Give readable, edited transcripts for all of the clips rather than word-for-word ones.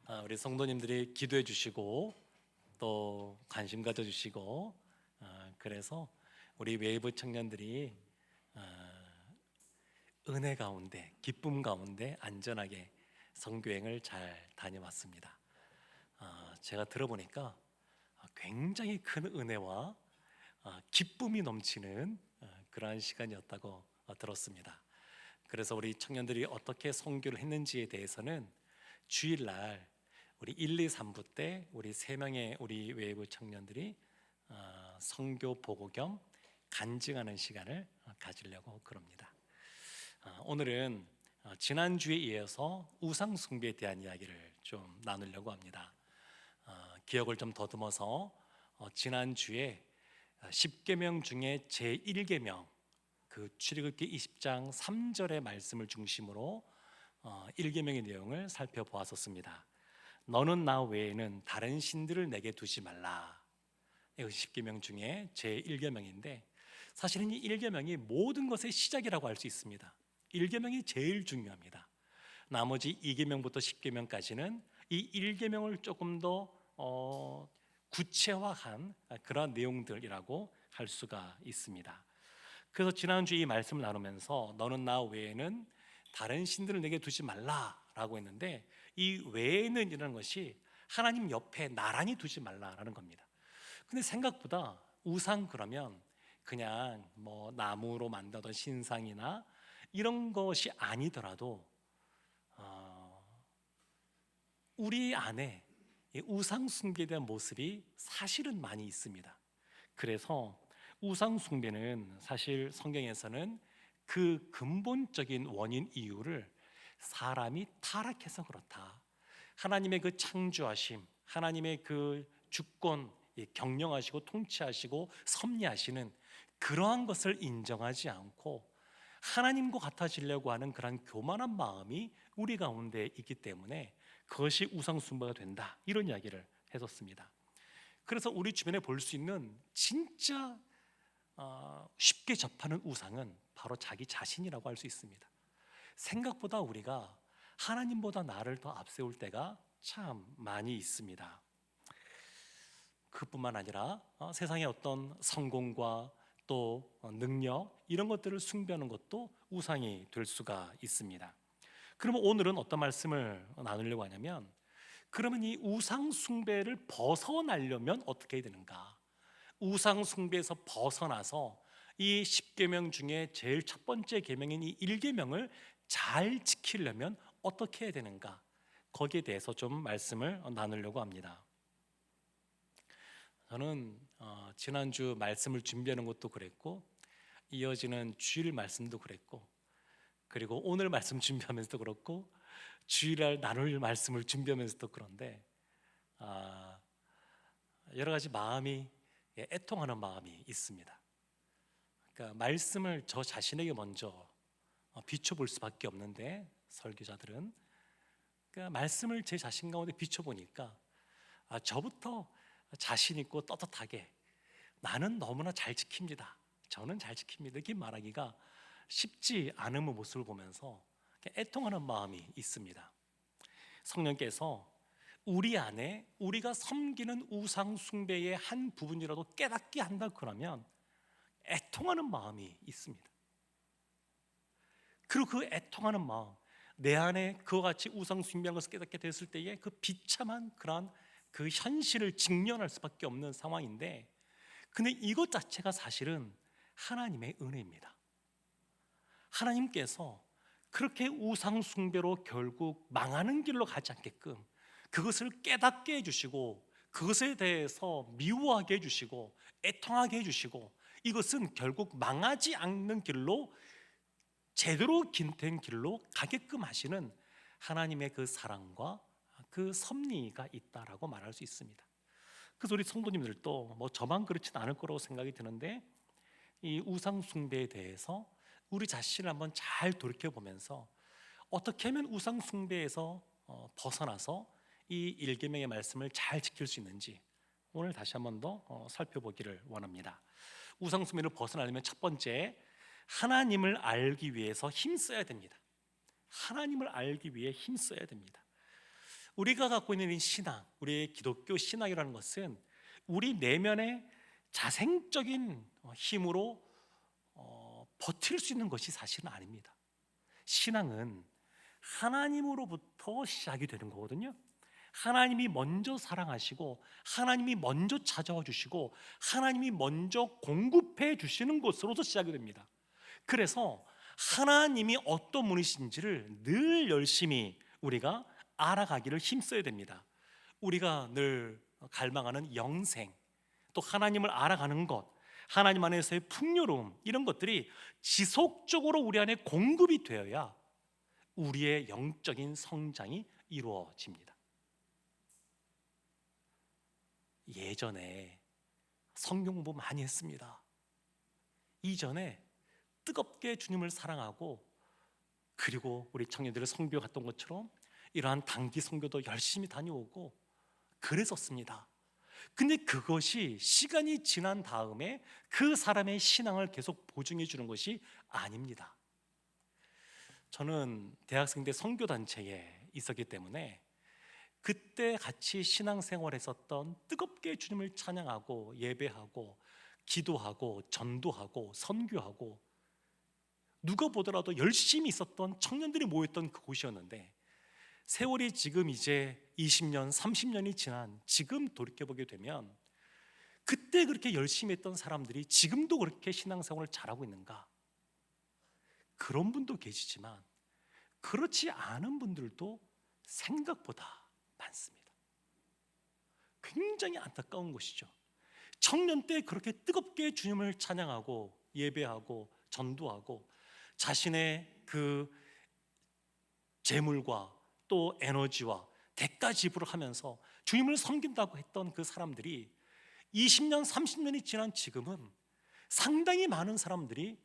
우리 성도님들이 기도해 주시고 또 관심 가져 주시고 그래서 우리 웨이브 청년들이 은혜 가운데 기쁨 가운데 안전하게 선교행을 잘 다녀왔습니다. 제가 들어보니까 굉장히 큰 은혜와 기쁨이 넘치는 그러한 시간이었다고 들었습니다. 그래서 우리 청년들이 어떻게 선교를 했는지에 대해서는 주일날 우리 1, 2, 3부 때 우리 세 명의 우리 외부 청년들이 선교 보고 겸 간증하는 시간을 가지려고 그럽니다. 오늘은 지난주에 이어서 우상 숭배에 대한 이야기를 좀 나누려고 합니다. 기억을 좀 더듬어서 지난주에 10계명 중에 제1계명 그 출애굽기 20장 3절의 말씀을 중심으로 1계명의 내용을 살펴보았었습니다. 너는 나 외에는 다른 신들을 내게 두지 말라. 이거 10계명 중에 제1계명인데 사실은 이 1계명이 모든 것의 시작이라고 할 수 있습니다. 1계명이 제일 중요합니다. 나머지 2계명부터 10계명까지는 이 1계명을 조금 더 구체화한 그런 내용들이라고 할 수가 있습니다. 그래서 지난주에 이 말씀을 나누면서 너는 나 외에는 다른 신들을 내게 두지 말라라고 했는데 이 외에는 이라는 것이 하나님 옆에 나란히 두지 말라라는 겁니다. 근데 생각보다 우상 그러면 그냥 뭐 나무로 만들던 신상이나 이런 것이 아니더라도 우리 안에 우상 숭배에 대한 모습이 사실은 많이 있습니다. 그래서 우상 숭배는 사실 성경에서는 그 근본적인 원인 이유를 사람이 타락해서 그렇다. 하나님의 그 창조하심, 하나님의 그 주권, 경영하시고 통치하시고 섭리하시는 그러한 것을 인정하지 않고 하나님과 같아지려고 하는 그런 교만한 마음이 우리 가운데 있기 때문에 그것이 우상 숭배가 된다. 이런 이야기를 했었습니다. 그래서 우리 주변에 볼 수 있는 진짜 쉽게 접하는 우상은 바로 자기 자신이라고 할 수 있습니다. 생각보다 우리가 하나님보다 나를 더 앞세울 때가 참 많이 있습니다. 그뿐만 아니라 세상의 어떤 성공과 또 능력 이런 것들을 숭배하는 것도 우상이 될 수가 있습니다. 그러면 오늘은 어떤 말씀을 나누려고 하냐면 그러면 이 우상 숭배를 벗어나려면 어떻게 해야 되는가? 우상 숭배에서 벗어나서 이 10계명 중에 제일 첫 번째 계명인 이 1계명을 잘 지키려면 어떻게 해야 되는가? 거기에 대해서 좀 말씀을 나누려고 합니다. 저는 지난주 말씀을 준비하는 것도 그랬고 이어지는 주일 말씀도 그랬고 그리고 오늘 말씀 준비하면서도 그렇고 주일날 나눌 말씀을 준비하면서도 그런데 여러 가지 마음이 애통하는 마음이 있습니다. 그러니까 말씀을 저 자신에게 먼저 비춰볼 수밖에 없는데 설교자들은 그러니까 말씀을 제 자신 가운데 비춰보니까 저부터 자신 있고 떳떳하게 나는 너무나 잘 지킵니다. 저는 잘 지킵니다. 이렇게 말하기가 쉽지 않은 모습을 보면서 애통하는 마음이 있습니다. 성령께서 우리 안에 우리가 섬기는 우상 숭배의 한 부분이라도 깨닫게 한다 그러면 애통하는 마음이 있습니다. 그리고 그 애통하는 마음, 내 안에 그와 같이 우상 숭배한 것을 깨닫게 됐을 때에 그 비참한 그러한 그 현실을 직면할 수밖에 없는 상황인데, 근데 이것 자체가 사실은 하나님의 은혜입니다. 하나님께서 그렇게 우상 숭배로 결국 망하는 길로 가지 않게끔 그것을 깨닫게 해주시고 그것에 대해서 미워하게 해주시고 애통하게 해주시고 이것은 결국 망하지 않는 길로 제대로 긴 길로 가게끔 하시는 하나님의 그 사랑과 그 섭리가 있다라고 말할 수 있습니다. 그래서 우리 성도님들도 뭐 저만 그렇지는 않을 거라고 생각이 드는데 이 우상 숭배에 대해서 우리 자신을 한번 잘 돌이켜 보면서 어떻게 하면 우상 숭배에서 벗어나서 이 일계명의 말씀을 잘 지킬 수 있는지 오늘 다시 한번 더 살펴보기를 원합니다. 우상 숭배를 벗어나려면 첫 번째 하나님을 알기 위해서 힘써야 됩니다. 하나님을 알기 위해 힘써야 됩니다. 우리가 갖고 있는 이 신앙, 우리의 기독교 신앙이라는 것은 우리 내면의 자생적인 힘으로 버틸 수 있는 것이 사실은 아닙니다. 신앙은 하나님으로부터 시작이 되는 거거든요. 하나님이 먼저 사랑하시고 하나님이 먼저 찾아와 주시고 하나님이 먼저 공급해 주시는 것으로서 시작이 됩니다. 그래서 하나님이 어떤 분이신지를 늘 열심히 우리가 알아가기를 힘써야 됩니다. 우리가 늘 갈망하는 영생, 또 하나님을 알아가는 것, 하나님 안에서의 풍요로움, 이런 것들이 지속적으로 우리 안에 공급이 되어야 우리의 영적인 성장이 이루어집니다. 예전에 성경 공부 많이 했습니다. 이전에 뜨겁게 주님을 사랑하고, 그리고 우리 청년들의 성교 갔던 것처럼 이러한 단기 성교도 열심히 다녀오고 그랬었습니다. 근데 그것이 시간이 지난 다음에 그 사람의 신앙을 계속 보증해 주는 것이 아닙니다. 저는 대학생 때 선교단체에 있었기 때문에 그때 같이 신앙생활했었던, 뜨겁게 주님을 찬양하고 예배하고 기도하고 전도하고 선교하고 누가 보더라도 열심히 있었던 청년들이 모였던 그곳이었는데, 세월이 지금 이제 20년, 30년이 지난 지금 돌이켜보게 되면 그때 그렇게 열심히 했던 사람들이 지금도 그렇게 신앙생활을 잘하고 있는가? 그런 분도 계시지만 그렇지 않은 분들도 생각보다 많습니다. 굉장히 안타까운 것이죠. 청년 때 그렇게 뜨겁게 주님을 찬양하고 예배하고 전도하고 자신의 그 재물과 또 에너지와 대가 지불을 하면서 주님을 섬긴다고 했던 그 사람들이 20년, 30년이 지난 지금은 상당히 많은 사람들이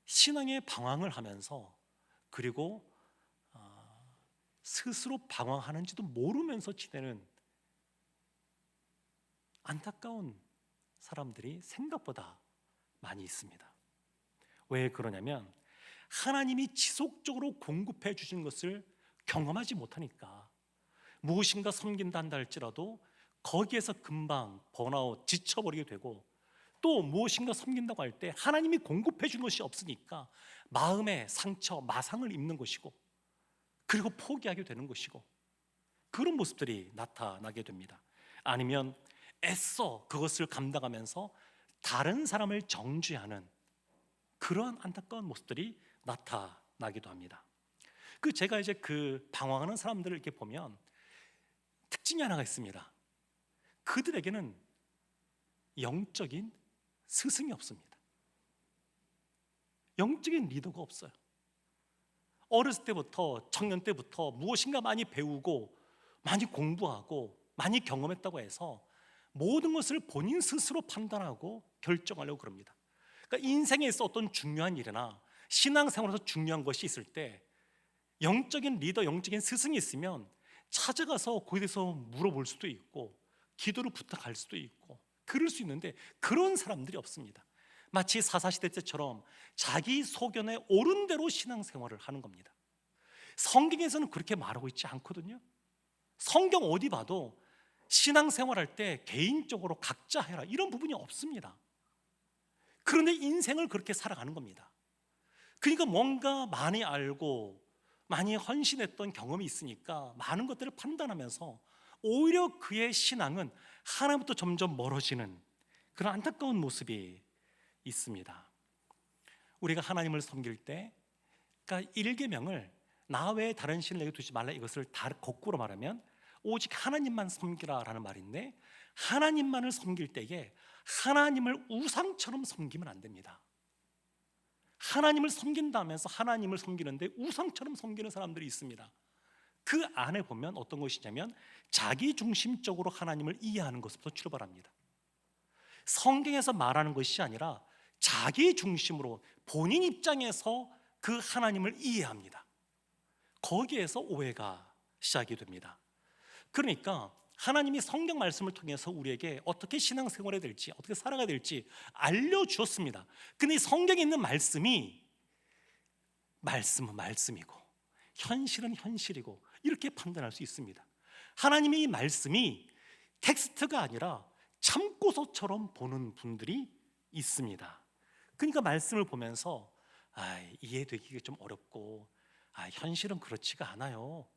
신앙에 방황을 하면서, 그리고 스스로 방황하는지도 모르면서 지내는 안타까운 사람들이 생각보다 많이 있습니다. 왜 그러냐면 하나님이 지속적으로 공급해 주신 것을 경험하지 못하니까. 무엇인가 섬긴다 한다 할지라도 거기에서 금방 번아웃, 지쳐버리게 되고, 또 무엇인가 섬긴다고 할 때 하나님이 공급해 준 것이 없으니까 마음의 상처, 마상을 입는 것이고, 그리고 포기하게 되는 것이고, 그런 모습들이 나타나게 됩니다. 아니면 애써 그것을 감당하면서 다른 사람을 정죄하는 그러한 안타까운 모습들이 나타나기도 합니다. 제가 이제 그 방황하는 사람들을 이렇게 보면 특징이 하나가 있습니다. 그들에게는 영적인 스승이 없습니다. 영적인 리더가 없어요. 어렸을 때부터, 청년 때부터 무엇인가 많이 배우고 많이 공부하고 많이 경험했다고 해서 모든 것을 본인 스스로 판단하고 결정하려고 그럽니다. 그러니까 인생에서 어떤 중요한 일이나 신앙생활에서 중요한 것이 있을 때 영적인 리더, 영적인 스승이 있으면 찾아가서 거기에 대해서 물어볼 수도 있고 기도를 부탁할 수도 있고 그럴 수 있는데, 그런 사람들이 없습니다. 마치 사사시대 때처럼 자기 소견에 옳은 대로 신앙생활을 하는 겁니다. 성경에서는 그렇게 말하고 있지 않거든요. 성경 어디 봐도 신앙생활할 때 개인적으로 각자 해라 이런 부분이 없습니다. 그런데 인생을 그렇게 살아가는 겁니다. 그러니까 뭔가 많이 알고 많이 헌신했던 경험이 있으니까 많은 것들을 판단하면서 오히려 그의 신앙은 하나님부터 점점 멀어지는 그런 안타까운 모습이 있습니다. 우리가 하나님을 섬길 때, 그러니까 1계명을 나 외에 다른 신을 내게 두지 말라, 이것을 다 거꾸로 말하면 오직 하나님만 섬기라 라는 말인데, 하나님만을 섬길 때에 하나님을 우상처럼 섬기면 안 됩니다. 하나님을 섬긴다면서 하나님을 섬기는데 우상처럼 섬기는 사람들이 있습니다. 그 안에 보면 어떤 것이냐면 자기 중심적으로 하나님을 이해하는 것부터 출발합니다. 성경에서 말하는 것이 아니라 자기 중심으로 본인 입장에서 그 하나님을 이해합니다. 거기에서 오해가 시작이 됩니다. 그러니까 하나님이 성경 말씀을 통해서 우리에게 어떻게 신앙생활해야 될지, 어떻게 살아가야 될지 알려주었습니다. 근데 이 성경에 있는 말씀은 말씀이고 현실은 현실이고 이렇게 판단할 수 있습니다. 하나님의 이 말씀이 텍스트가 아니라 참고서처럼 보는 분들이 있습니다. 그러니까 말씀을 보면서 이해되기가 좀 어렵고 현실은 그렇지가 않아요.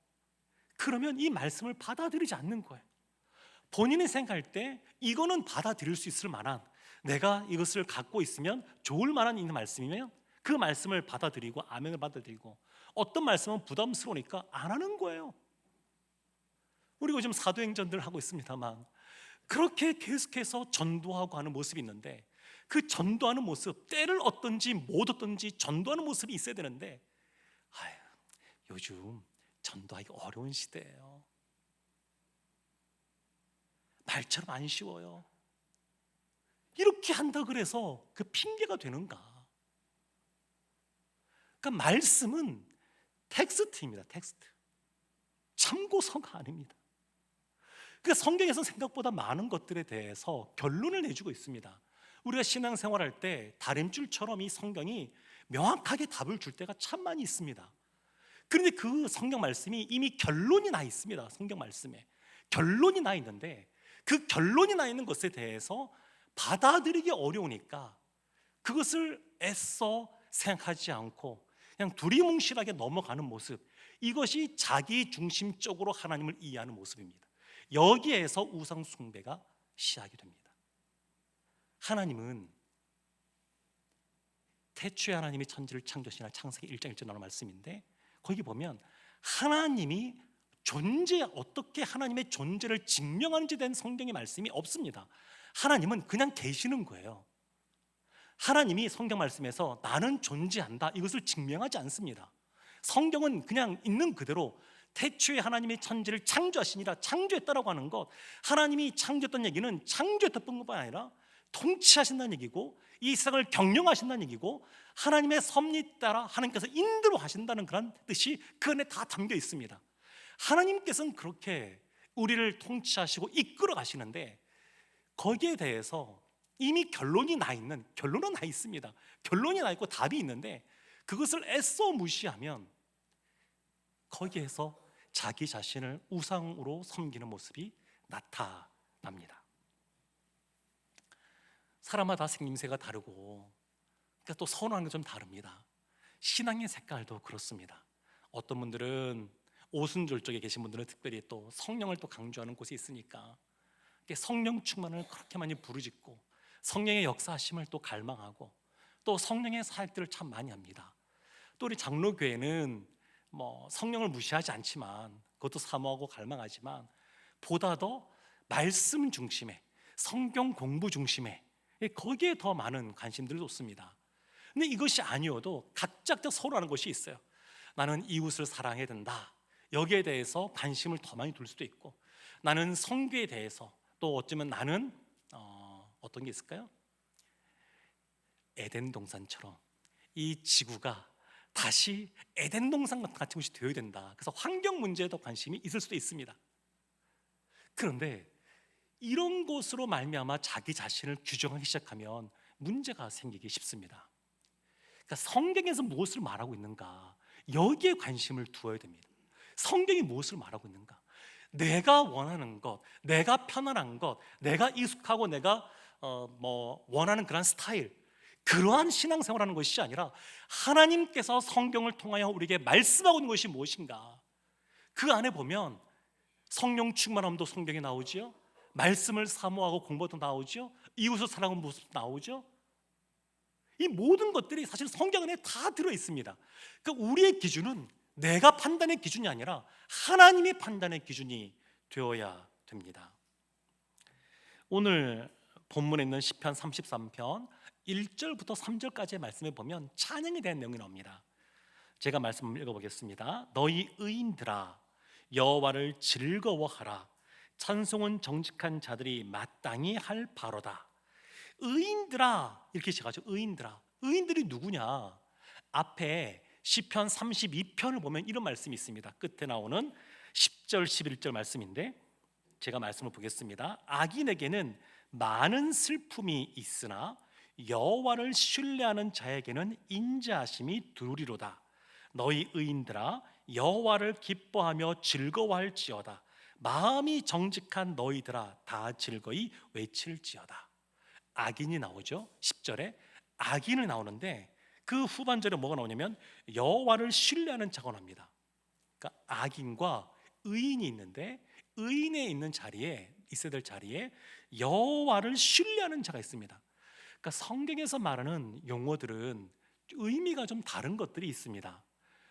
그러면 이 말씀을 받아들이지 않는 거예요. 본인이 생각할 때 이거는 받아들일 수 있을 만한, 내가 이것을 갖고 있으면 좋을 만한 있는 말씀이면 그 말씀을 받아들이고 아멘을 받아들이고, 어떤 말씀은 부담스러우니까 안 하는 거예요. 우리가 요즘 사도행전들 하고 있습니다만 그렇게 계속해서 전도하고 하는 모습이 있는데, 그 전도하는 모습, 때를 얻든지 못 얻든지 전도하는 모습이 있어야 되는데 요즘 전도하기 어려운 시대예요. 말처럼 안 쉬워요. 이렇게 한다 그래서 그 핑계가 되는가? 그러니까 말씀은 텍스트입니다. 텍스트. 참고서가 아닙니다. 그러니까 성경에서 생각보다 많은 것들에 대해서 결론을 내주고 있습니다. 우리가 신앙생활할 때 다림줄처럼 이 성경이 명확하게 답을 줄 때가 참 많이 있습니다. 그런데 그 성경 말씀이 이미 결론이 나 있습니다. 성경 말씀에 결론이 나 있는데, 그 결론이 나 있는 것에 대해서 받아들이기 어려우니까 그것을 애써 생각하지 않고 그냥 두리뭉실하게 넘어가는 모습, 이것이 자기 중심적으로 하나님을 이해하는 모습입니다. 여기에서 우상 숭배가 시작이 됩니다. 하나님은 태초에 하나님이 천지를 창조하시나, 창세기 1장 1절 나오는 말씀인데, 거기 보면 하나님이 어떻게 하나님의 존재를 증명하는지 된 성경의 말씀이 없습니다. 하나님은 그냥 계시는 거예요. 하나님이 성경 말씀에서 나는 존재한다, 이것을 증명하지 않습니다. 성경은 그냥 있는 그대로 태초에 하나님이 천지를 창조하시니라, 창조했다라고 하는 것, 하나님이 창조했다는 얘기는 창조했던 뿐만 아니라 통치하신다는 얘기고, 이 세상을 경영하신다는 얘기고, 하나님의 섭리 따라 하나님께서 인도하신다는 그런 뜻이 그 안에 다 담겨 있습니다. 하나님께서는 그렇게 우리를 통치하시고 이끌어 가시는데, 거기에 대해서 이미 결론은 나 있습니다. 결론이 나 있고 답이 있는데, 그것을 애써 무시하면 거기에서 자기 자신을 우상으로 섬기는 모습이 나타납니다. 사람마다 생김새가 다르고, 그러니까 또 선호하는 게 좀 다릅니다. 신앙의 색깔도 그렇습니다. 어떤 분들은 오순절 쪽에 계신 분들은 특별히 또 성령을 또 강조하는 곳이 있으니까 성령 충만을 그렇게 많이 부르짖고 성령의 역사하심을 또 갈망하고 또 성령의 사역들을 참 많이 합니다. 또 우리 장로교회는 성령을 무시하지 않지만, 그것도 사모하고 갈망하지만, 보다 더 말씀 중심의, 성경 공부 중심의, 거기에 더 많은 관심들을 뒀습니다. 근데 이것이 아니어도 각자 서로 하는 것이 있어요. 나는 이웃을 사랑해야 된다, 여기에 대해서 관심을 더 많이 둘 수도 있고, 나는 성교에 대해서, 또 어쩌면 나는 어떤 게 있을까요? 에덴 동산처럼 이 지구가 다시 에덴 동산 같은 것이 되어야 된다, 그래서 환경 문제에도 관심이 있을 수도 있습니다. 그런데 이런 것으로 말미암아 자기 자신을 규정하기 시작하면 문제가 생기기 쉽습니다. 그러니까 성경에서 무엇을 말하고 있는가, 여기에 관심을 두어야 됩니다. 성경이 무엇을 말하고 있는가, 내가 원하는 것, 내가 편안한 것, 내가 익숙하고 내가 원하는 그런 스타일, 그러한 신앙생활하는 것이 아니라 하나님께서 성경을 통하여 우리에게 말씀하고 있는 것이 무엇인가, 그 안에 보면 성령 충만함도 성경에 나오지요, 말씀을 사모하고 공부도 나오죠, 이웃을 사랑하는 모습도 나오죠. 이 모든 것들이 사실 성경 안에 다 들어있습니다. 그러니까 우리의 기준은 내가 판단의 기준이 아니라 하나님의 판단의 기준이 되어야 됩니다. 오늘 본문에 있는 시편 33편 1절부터 3절까지의 말씀에 보면 찬양에 대한 내용이 나옵니다. 제가 말씀을 읽어보겠습니다. 너희 의인들아 여호와를 즐거워하라, 찬송은 정직한 자들이 마땅히 할 바로다. 의인들아, 이렇게 시작하죠. 의인들아, 의인들이 누구냐? 앞에 시편 32편을 보면 이런 말씀이 있습니다. 끝에 나오는 10절 11절 말씀인데, 제가 말씀을 보겠습니다. 악인에게는 많은 슬픔이 있으나 여호와를 신뢰하는 자에게는 인자하심이 두리로다. 너희 의인들아 여호와를 기뻐하며 즐거워할지어다. 마음이 정직한 너희들아 다 즐거이 외칠지어다. 악인이 나오죠. 10절에 악인이 나오는데 그 후반절에 뭐가 나오냐면 여호와를 신뢰하는 자가 나옵니다. 그러니까 악인과 의인이 있는데 의인에 있는 자리에 있어야 될 자리에 여호와를 신뢰하는 자가 있습니다. 그러니까 성경에서 말하는 용어들은 의미가 좀 다른 것들이 있습니다.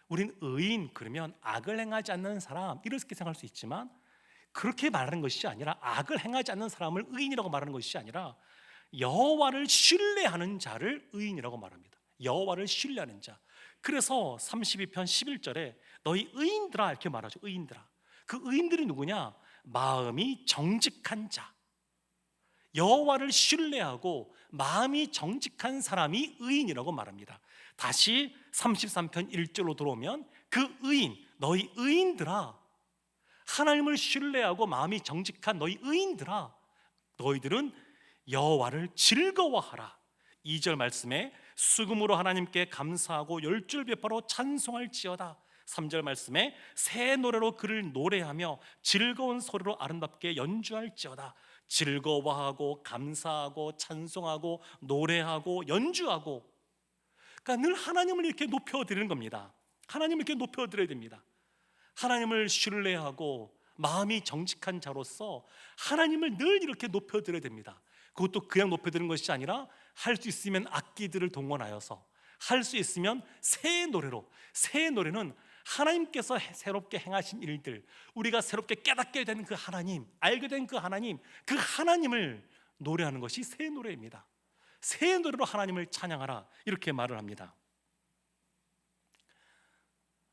우린 의인 그러면 악을 행하지 않는 사람 이렇게 생각할 수 있지만 그렇게 말하는 것이 아니라 악을 행하지 않는 사람을 의인이라고 말하는 것이 아니라 여호와를 신뢰하는 자를 의인이라고 말합니다. 여호와를 신뢰하는 자. 그래서 32편 11절에 너희 의인들아 이렇게 말하죠. 의인들아. 그 의인들이 누구냐? 마음이 정직한 자. 여호와를 신뢰하고 마음이 정직한 사람이 의인이라고 말합니다. 다시 33편 1절로 들어오면 그 의인, 너희 의인들아, 하나님을 신뢰하고 마음이 정직한 너희 의인들아, 너희들은 여호와를 즐거워하라. 2절 말씀에 수금으로 하나님께 감사하고 열줄 베풀어 찬송할지어다. 3절 말씀에 새 노래로 그를 노래하며 즐거운 소리로 아름답게 연주할지어다. 즐거워하고 감사하고 찬송하고 노래하고 연주하고, 그러니까 늘 하나님을 이렇게 높여드리는 겁니다. 하나님을 이렇게 높여드려야 됩니다. 하나님을 신뢰하고 마음이 정직한 자로서 하나님을 늘 이렇게 높여드려야 됩니다. 그것도 그냥 높여드리는 것이 아니라 할 수 있으면 악기들을 동원하여서, 할 수 있으면 새 노래로, 새 노래는 하나님께서 새롭게 행하신 일들, 우리가 새롭게 깨닫게 된 그 하나님, 알게 된 그 하나님, 그 하나님을 노래하는 것이 새 노래입니다. 새 노래로 하나님을 찬양하라 이렇게 말을 합니다.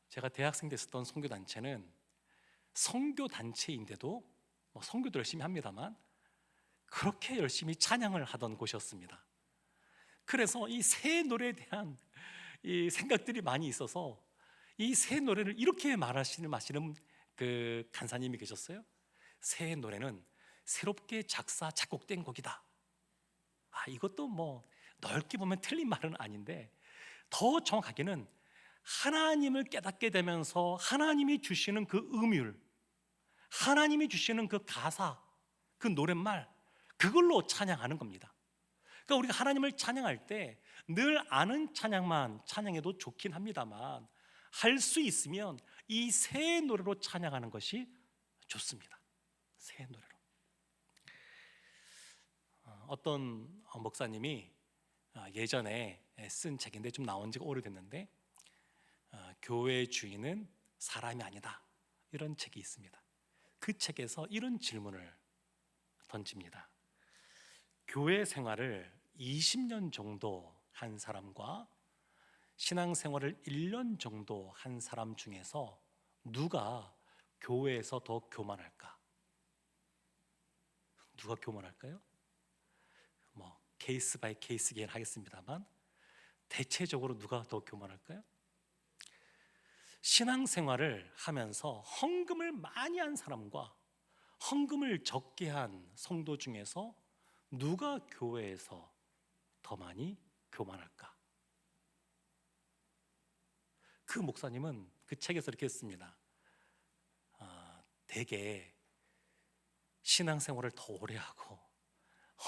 제가 대학생 때 있었던 선교단체는 선교단체인데도 선교도 열심히 합니다만 그렇게 열심히 찬양을 하던 곳이었습니다. 그래서 이 새 노래에 대한 이 생각들이 많이 있어서 이 새 노래를 이렇게 말하시는 그 간사님이 계셨어요. 새 노래는 새롭게 작사 작곡된 곡이다. 이것도 넓게 보면 틀린 말은 아닌데 더 정확하게는 하나님을 깨닫게 되면서 하나님이 주시는 그 음율, 하나님이 주시는 그 가사, 그 노랫말, 그걸로 찬양하는 겁니다. 그러니까 우리가 하나님을 찬양할 때 늘 아는 찬양만 찬양해도 좋긴 합니다만 할 수 있으면 이 새 노래로 찬양하는 것이 좋습니다. 새 노래로. 어떤 목사님이 예전에 쓴 책인데 좀 나온 지가 오래됐는데 교회의 주인은 사람이 아니다, 이런 책이 있습니다. 그 책에서 이런 질문을 던집니다. 교회 생활을 20년 정도 한 사람과 신앙생활을 1년 정도 한 사람 중에서 누가 교회에서 더 교만할까? 누가 교만할까요? 케이스 바이 케이스긴 하겠습니다만 대체적으로 누가 더 교만할까요? 신앙생활을 하면서 헌금을 많이 한 사람과 헌금을 적게 한 성도 중에서 누가 교회에서 더 많이 교만할까? 그 목사님은 그 책에서 이렇게 했습니다. 대개 신앙생활을 더 오래 하고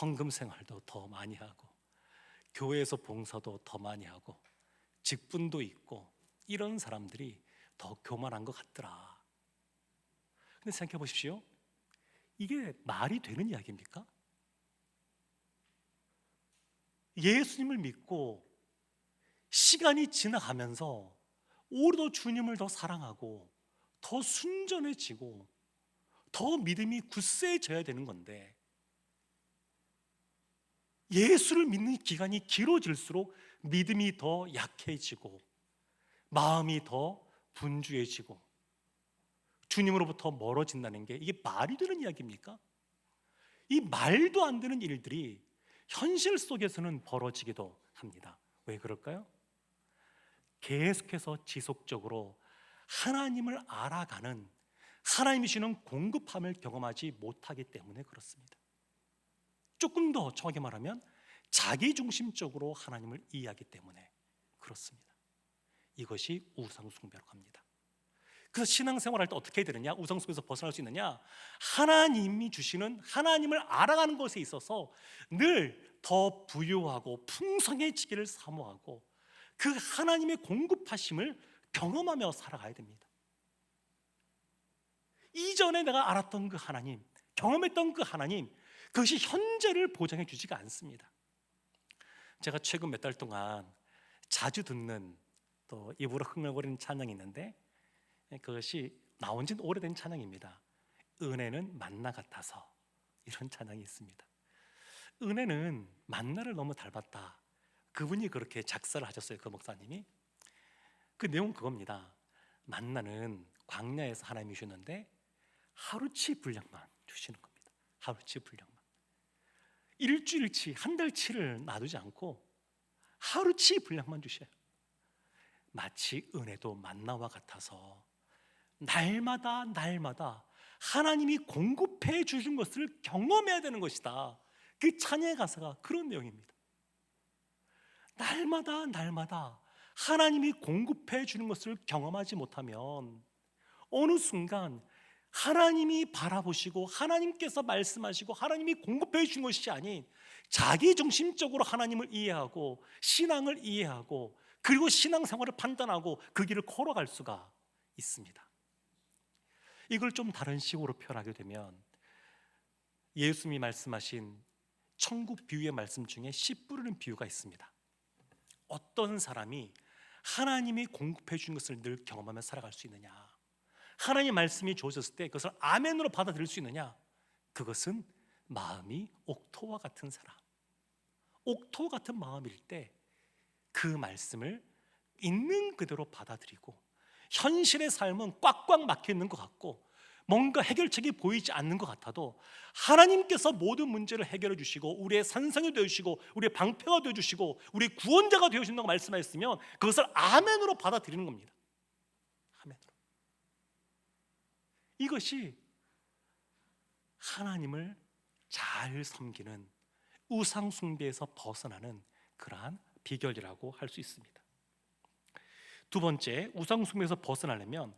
헌금 생활도 더 많이 하고 교회에서 봉사도 더 많이 하고 직분도 있고 이런 사람들이 더 교만한 것 같더라. 근데 생각해 보십시오. 이게 말이 되는 이야기입니까? 예수님을 믿고 시간이 지나가면서 오히려 주님을 더 사랑하고 더 순전해지고 더 믿음이 굳세져야 되는 건데 예수를 믿는 기간이 길어질수록 믿음이 더 약해지고 마음이 더 분주해지고 주님으로부터 멀어진다는 게 이게 말이 되는 이야기입니까? 이 말도 안 되는 일들이 현실 속에서는 벌어지기도 합니다. 왜 그럴까요? 계속해서 지속적으로 하나님을 알아가는, 하나님이 주시는 공급함을 경험하지 못하기 때문에 그렇습니다. 조금 더 정확히 말하면 자기중심적으로 하나님을 이해하기 때문에 그렇습니다. 이것이 우상숭배라고 합니다. 그래서 신앙생활할 때 어떻게 해야 되느냐? 우상 속에서 벗어날 수 있느냐? 하나님이 주시는, 하나님을 알아가는 것에 있어서 늘 더 부유하고 풍성해지기를 사모하고 그 하나님의 공급하심을 경험하며 살아가야 됩니다. 이전에 내가 알았던 그 하나님, 경험했던 그 하나님, 그것이 현재를 보장해 주지가 않습니다. 제가 최근 몇 달 동안 자주 듣는, 또 입으로 흥얼거리는 찬양이 있는데, 그것이 나온 지 오래된 찬양입니다. 은혜는 만나 같아서, 이런 찬양이 있습니다. 은혜는 만나를 너무 닮았다. 그분이 그렇게 작사를 하셨어요. 그 목사님이. 그 내용은 그겁니다. 만나는 광야에서 하나님이 주셨는데 하루치 분량만 주시는 겁니다. 하루치 분량만. 일주일치, 한 달치를 놔두지 않고 하루치 분량만 주셔요. 마치 은혜도 만나와 같아서 날마다 하나님이 공급해 주신 것을 경험해야 되는 것이다. 그 찬양의 가사가 그런 내용입니다. 날마다 하나님이 공급해 주는 것을 경험하지 못하면 어느 순간 하나님이 바라보시고 하나님께서 말씀하시고 하나님이 공급해 주신 것이 아닌 자기중심적으로 하나님을 이해하고 신앙을 이해하고 그리고 신앙생활을 판단하고 그 길을 걸어갈 수가 있습니다. 이걸 좀 다른 식으로 표현하게 되면 예수님이 말씀하신 천국 비유의 말씀 중에 씨 뿌리는 비유가 있습니다. 어떤 사람이 하나님이 공급해 준 것을 늘 경험하며 살아갈 수 있느냐? 하나님 말씀이 주어졌을 때 그것을 아멘으로 받아들일 수 있느냐? 그것은 마음이 옥토와 같은 사람, 옥토 같은 마음일 때 그 말씀을 있는 그대로 받아들이고 현실의 삶은 꽉꽉 막혀 있는 것 같고 뭔가 해결책이 보이지 않는 것 같아도 하나님께서 모든 문제를 해결해 주시고 우리의 산성이 되어 주시고 우리의 방패가 되어 주시고 우리의 구원자가 되어 주신다고 말씀하셨으면 그것을 아멘으로 받아들이는 겁니다. 아멘으로. 이것이 하나님을 잘 섬기는 우상 숭배에서 벗어나는 그러한 비결이라고 할 수 있습니다. 두 번째, 우상 숭배에서 벗어나려면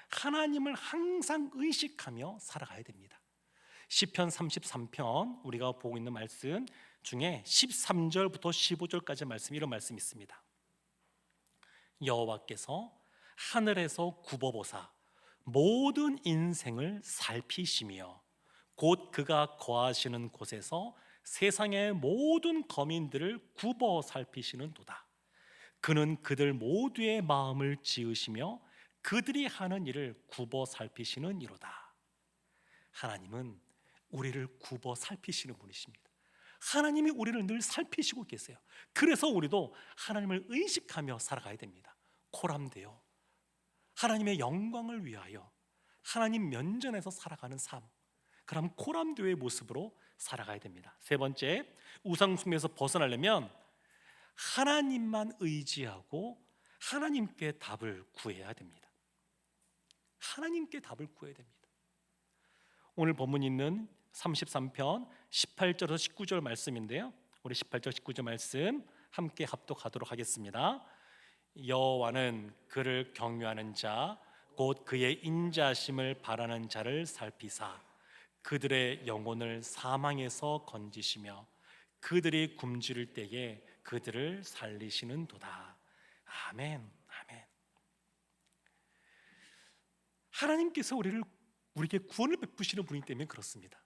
하나님을 항상 의식하며 살아가야 됩니다. 시편 33편 우리가 보고 있는 말씀 중에 13절부터 15절까지 말씀, 이런 말씀이 있습니다. 여호와께서 하늘에서 굽어보사 모든 인생을 살피시며 곧 그가 거하시는 곳에서 세상의 모든 거민들을 굽어 살피시는도다. 그는 그들 모두의 마음을 지으시며 그들이 하는 일을 굽어 살피시는 이로다. 하나님은 우리를 굽어 살피시는 분이십니다. 하나님이 우리를 늘 살피시고 계세요. 그래서 우리도 하나님을 의식하며 살아가야 됩니다. 코람되어 하나님의 영광을 위하여 하나님 면전에서 살아가는 삶, 그럼 코람되어의 모습으로 살아가야 됩니다. 세 번째, 우상 숭배에서 벗어나려면 하나님만 의지하고 하나님께 답을 구해야 됩니다. 하나님께 답을 구해야 됩니다. 오늘 본문 있는 33편 18절에서 19절 말씀인데요, 우리 18절 19절 말씀 함께 합독하도록 하겠습니다. 여호와는 그를 경외하는 자 곧 그의 인자심을 바라는 자를 살피사 그들의 영혼을 사망에서 건지시며 그들이 굶주릴 때에 그들을 살리시는도다. 아멘, 아멘. 하나님께서 우리에게 구원을 베푸시는 분이기 때문에 그렇습니다.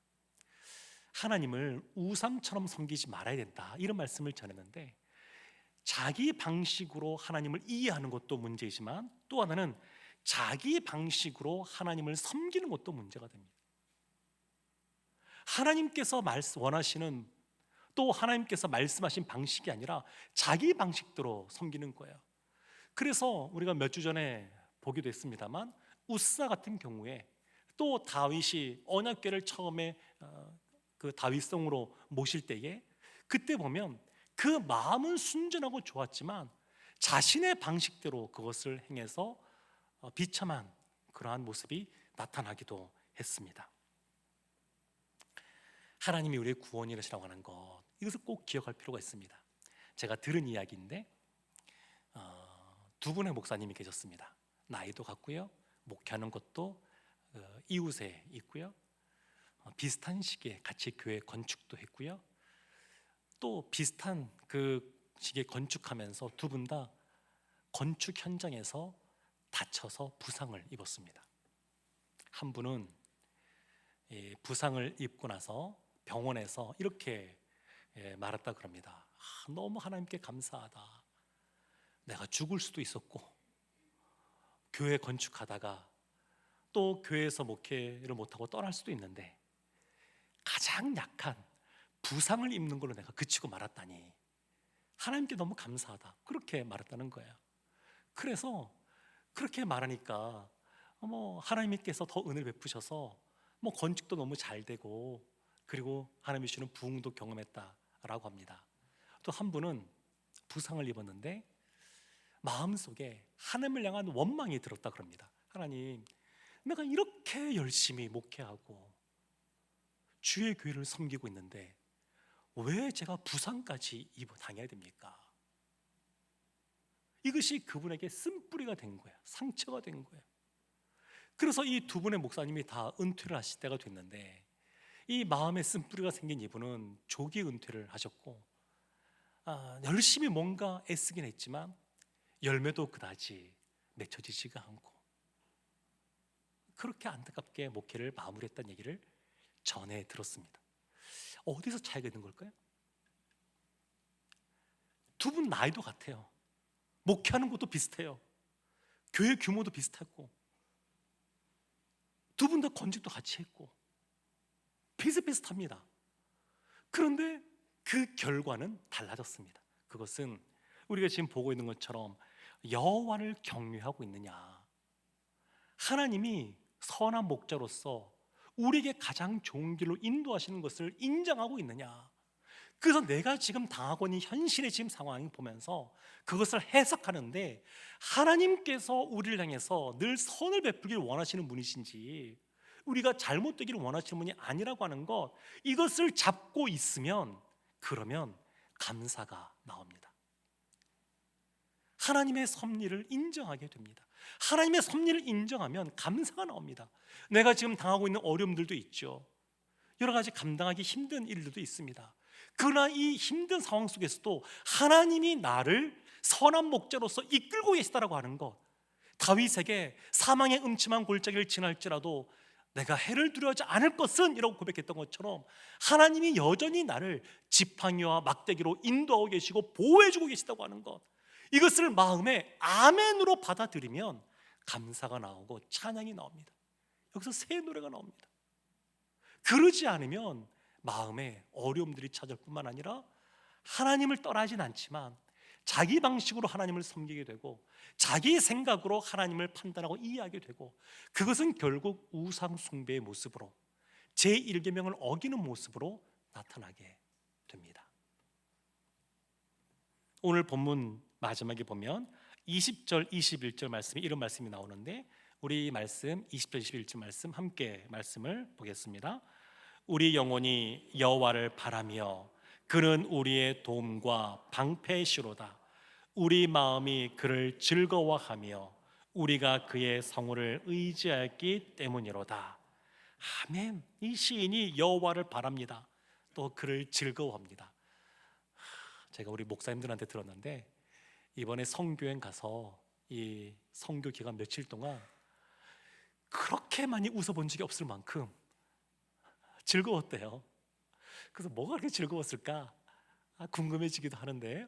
하나님을 우상처럼 섬기지 말아야 된다, 이런 말씀을 전했는데 자기 방식으로 하나님을 이해하는 것도 문제이지만 또 하나는 자기 방식으로 하나님을 섬기는 것도 문제가 됩니다. 하나님께서 원하시는, 또 하나님께서 말씀하신 방식이 아니라 자기 방식대로 섬기는 거예요. 그래서 우리가 몇 주 전에 보기도 했습니다만 우사 같은 경우에 또 다윗이 언약궤를 처음에 그 다윗성으로 모실 때에 그때 보면 그 마음은 순전하고 좋았지만 자신의 방식대로 그것을 행해서 비참한 그러한 모습이 나타나기도 했습니다. 하나님이 우리의 구원이라고 하는 것, 이것을 꼭 기억할 필요가 있습니다. 제가 들은 이야기인데 두 분의 목사님이 계셨습니다. 나이도 같고요, 목회하는 것도 이웃에 있고요. 비슷한 시기에 같이 교회 건축도 했고요. 또 비슷한 그 시기에 건축하면서 두 분 다 건축 현장에서 다쳐서 부상을 입었습니다. 한 분은 부상을 입고 나서 병원에서 이렇게 말했다 그럽니다. 너무 하나님께 감사하다. 내가 죽을 수도 있었고 교회 건축하다가 또 교회에서 목회를 못하고 떠날 수도 있는데 가장 약한 부상을 입는 걸로 내가 그치고 말았다니 하나님께 너무 감사하다. 그렇게 말했다는 거예요. 그래서 그렇게 말하니까 하나님께서 더 은혜를 베푸셔서 건축도 너무 잘 되고 그리고 하나님이 주시는 부흥도 경험했다라고 합니다. 또 한 분은 부상을 입었는데 마음속에 하나님을 향한 원망이 들었다 그럽니다. 하나님, 내가 이렇게 열심히 목회하고 주의 교회를 섬기고 있는데 왜 제가 부상까지 당해야 됩니까? 이것이 그분에게 쓴뿌리가 된 거예요. 상처가 된 거예요. 그래서 이 두 분의 목사님이 다 은퇴를 하실 때가 됐는데 이 마음에 쓴뿌리가 생긴 이분은 조기 은퇴를 하셨고 열심히 뭔가 애쓰긴 했지만 열매도 그다지 맺혀지지가 않고 그렇게 안타깝게 목회를 마무리했다는 얘기를 전해 들었습니다. 어디서 차이가 있는 걸까요? 두 분 나이도 같아요. 목회하는 것도 비슷해요. 교회 규모도 비슷하고 두 분 다 건축도 같이 했고 비슷비슷합니다. 그런데 그 결과는 달라졌습니다. 그것은 우리가 지금 보고 있는 것처럼 여호와를 경외하고 있느냐, 하나님이 선한 목자로서 우리에게 가장 좋은 길로 인도하시는 것을 인정하고 있느냐. 그래서 내가 지금 당하고 있는 현실의 지금 상황을 보면서 그것을 해석하는데 하나님께서 우리를 향해서 늘 선을 베풀기를 원하시는 분이신지 우리가 잘못되기를 원하시는 분이 아니라고 하는 것, 이것을 잡고 있으면 그러면 감사가 나옵니다. 하나님의 섭리를 인정하게 됩니다. 하나님의 섭리를 인정하면 감사가 나옵니다. 내가 지금 당하고 있는 어려움들도 있죠. 여러 가지 감당하기 힘든 일들도 있습니다. 그러나 이 힘든 상황 속에서도 하나님이 나를 선한 목자로서 이끌고 계시다라고 하는 것, 다윗에게 사망의 음침한 골짜기를 지날지라도 내가 해를 두려워하지 않을 것은 이라고 고백했던 것처럼 하나님이 여전히 나를 지팡이와 막대기로 인도하고 계시고 보호해주고 계시다고 하는 것, 이것을 마음에 아멘으로 받아들이면 감사가 나오고 찬양이 나옵니다. 여기서 새 노래가 나옵니다. 그러지 않으면 마음에 어려움들이 찾아올 뿐만 아니라 하나님을 떠나진 않지만 자기 방식으로 하나님을 섬기게 되고 자기 생각으로 하나님을 판단하고 이해하게 되고 그것은 결국 우상 숭배의 모습으로 제1계명을 어기는 모습으로 나타나게 됩니다. 오늘 본문 마지막에 보면 20절 21절 말씀이 이런 말씀이 나오는데 우리 말씀 20절 21절 말씀 함께 말씀을 보겠습니다. 우리 영혼이 여호와를 바라며 그는 우리의 도움과 방패시로다. 우리 마음이 그를 즐거워하며 우리가 그의 성호를 의지하였기 때문이로다. 아멘. 이 시인이 여호와를 바랍니다. 또 그를 즐거워합니다. 제가 우리 목사님들한테 들었는데 이번에 성교행 가서 이 성교 기간 며칠 동안 그렇게 많이 웃어본 적이 없을 만큼 즐거웠대요. 그래서 뭐가 그렇게 즐거웠을까 궁금해지기도 하는데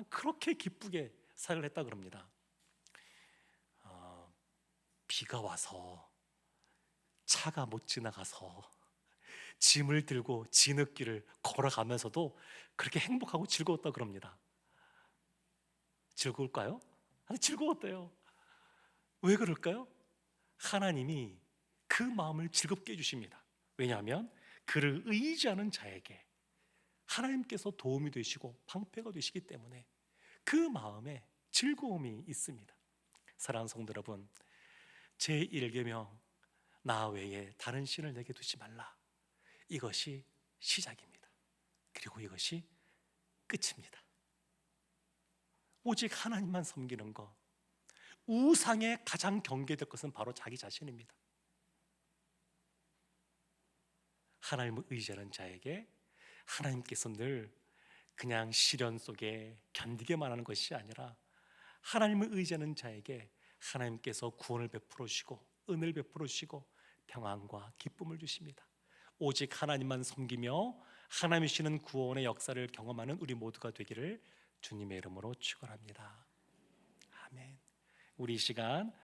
그렇게 기쁘게 사역을 했다 그럽니다. 비가 와서 차가 못 지나가서 짐을 들고 진흙길을 걸어가면서도 그렇게 행복하고 즐거웠다 그럽니다. 즐거울까요? 아니, 즐거웠대요. 왜 그럴까요? 하나님이 그 마음을 즐겁게 해주십니다. 왜냐하면 그를 의지하는 자에게 하나님께서 도움이 되시고 방패가 되시기 때문에 그 마음에 즐거움이 있습니다. 사랑하는 성도 여러분, 제1계명 나 외에 다른 신을 내게 두지 말라, 이것이 시작입니다. 그리고 이것이 끝입니다. 오직 하나님만 섬기는 것, 우상에 가장 경계될 것은 바로 자기 자신입니다. 하나님을 의지하는 자에게 하나님께서 늘 그냥 시련 속에 견디게만 하는 것이 아니라 하나님을 의지하는 자에게 하나님께서 구원을 베풀어 주시고 은혜를 베풀어 주시고 평안과 기쁨을 주십니다. 오직 하나님만 섬기며 하나님이 주시는 구원의 역사를 경험하는 우리 모두가 되기를 주님의 이름으로 축원합니다. 아멘. 우리 이 시간